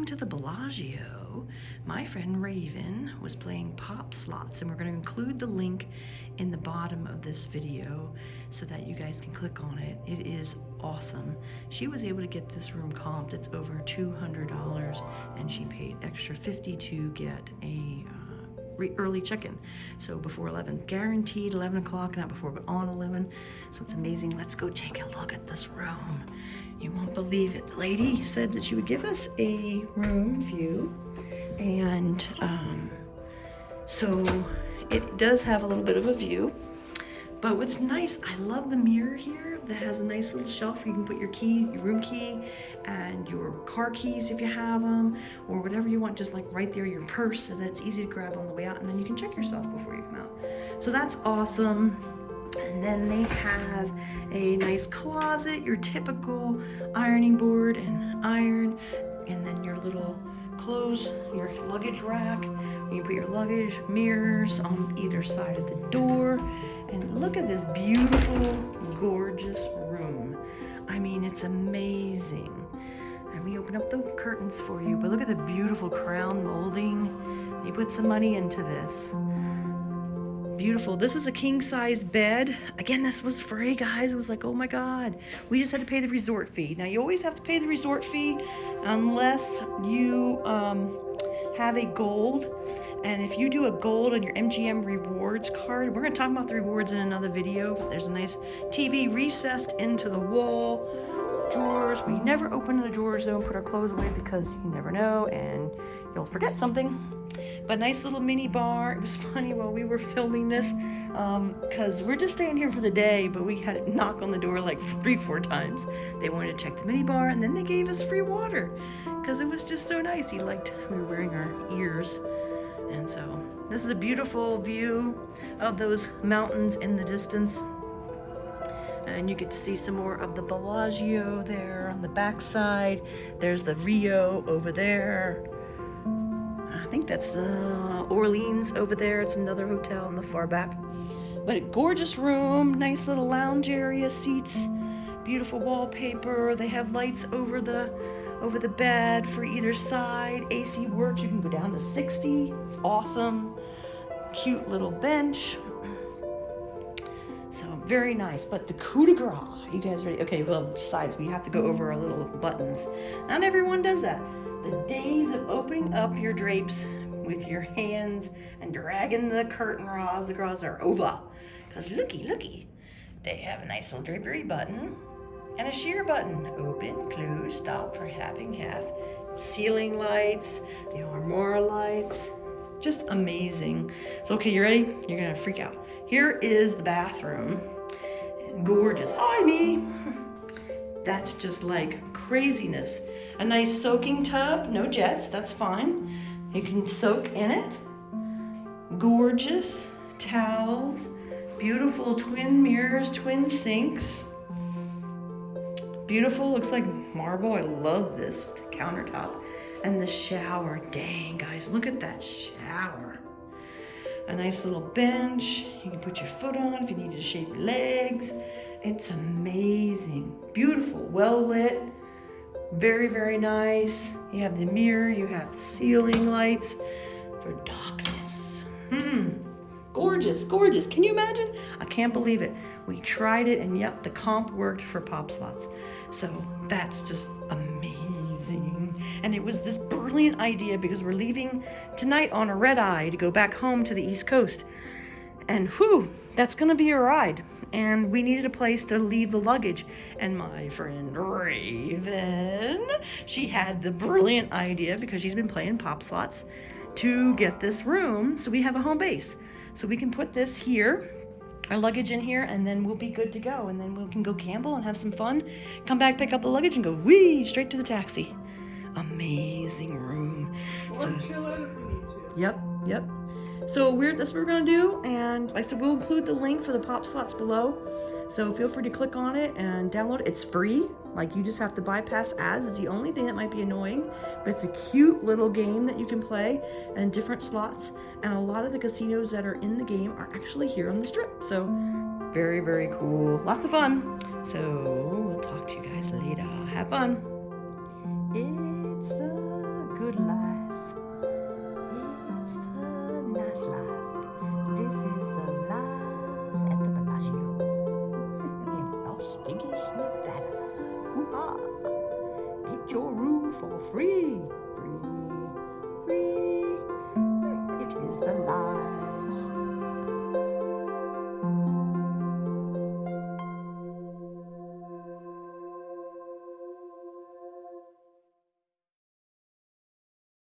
to the Bellagio. My friend Raven was playing pop slots, and we're going to include the link in the bottom of this video so that you guys can click on it. It is awesome. She was able to get this room comped. It's over $200, and she paid extra $50 to get a early check-in, so before 11, guaranteed 11 o'clock, not before but on 11. So it's amazing. Let's go take a look at this room. You won't believe it. The lady said that she would give us a room view, and so it does have a little bit of a view. But what's nice, I love the mirror here that has a nice little shelf where you can put your key, your room key, and your car keys if you have them, or whatever you want, just like right there, your purse, so that it's easy to grab on the way out, and then you can check yourself before you come out. So that's awesome. And then they have a nice closet, your typical ironing board and iron, and then your little clothes, your luggage rack. You can put your luggage, mirrors on either side of the door. And look at this beautiful, gorgeous room. I mean, it's amazing. And we open up the curtains for you, but look at the beautiful crown molding. They put some money into this. Beautiful. This is a king-size bed. Again, this was free, guys. It was like, oh my God. We just had to pay the resort fee. Now, you always have to pay the resort fee unless you have a gold. And if you do a gold on your MGM rewards card, we're going to talk about the rewards in another video. There's a nice TV recessed into the wall. Drawers. We never open the drawers though and put our clothes away because you never know and you'll forget something. But nice little mini bar. It was funny while we were filming this because we're just staying here for the day, but we had to knock on the door like 3-4 times. They wanted to check the mini bar, and then they gave us free water because it was just so nice. He liked we were wearing our ears. And so this is a beautiful view of those mountains in the distance. And you get to see some more of the Bellagio there on the back side. There's the Rio over there. I think that's the Orleans over there. It's another hotel in the far back. But a gorgeous room, nice little lounge area, seats, beautiful wallpaper. They have lights over the bed for either side. AC works. You can go down to 60. It's awesome. Cute little bench. So very nice. But the coup de grace, you guys ready? Okay, well, besides, we have to go over our little buttons. Not everyone does that. The days of opening up your drapes with your hands and dragging the curtain rods across are over. Because looky, they have a nice little drapery button and a sheer button. Open, close, stop for having half. Ceiling lights, the armoire lights, just amazing. So, okay, you ready? You're gonna freak out. Here is the bathroom. Gorgeous. Hi, me. That's just like craziness. A nice soaking tub, no jets, that's fine. You can soak in it. Gorgeous towels, beautiful twin mirrors, twin sinks. Beautiful, looks like marble. I love this countertop. And the shower, dang guys, look at that shower. A nice little bench. You can put your foot on if you need to shape your legs. It's amazing. Beautiful, well lit. Very, very nice. You have the mirror, you have the ceiling lights for darkness. Gorgeous, gorgeous. Can you imagine? I can't believe it. We tried it, and yep, the comp worked for pop slots. So that's just amazing. And it was this brilliant idea because we're leaving tonight on a red eye to go back home to the East Coast. And whew, that's gonna be a ride. And we needed a place to leave the luggage. And my friend Raven, she had the brilliant idea, because she's been playing pop slots, to get this room so we have a home base. So we can put this here, our luggage in here, and then we'll be good to go. And then we can go camel and have some fun, come back, pick up the luggage, and go whee, straight to the taxi. Amazing room. So, chill out if we need to. Yep. So that's what we're gonna do, and like I said, we'll include the link for the pop slots below. So feel free to click on it and download it. It's free. Like, you just have to bypass ads. It's the only thing that might be annoying, but it's a cute little game that you can play, and different slots. And a lot of the casinos that are in the game are actually here on the strip. So very, very cool. Lots of fun. So we'll talk to you guys later. Have fun. It's the good Las Vegas, Nevada. Hoo-ha! Get your room for free, free, free. It is the life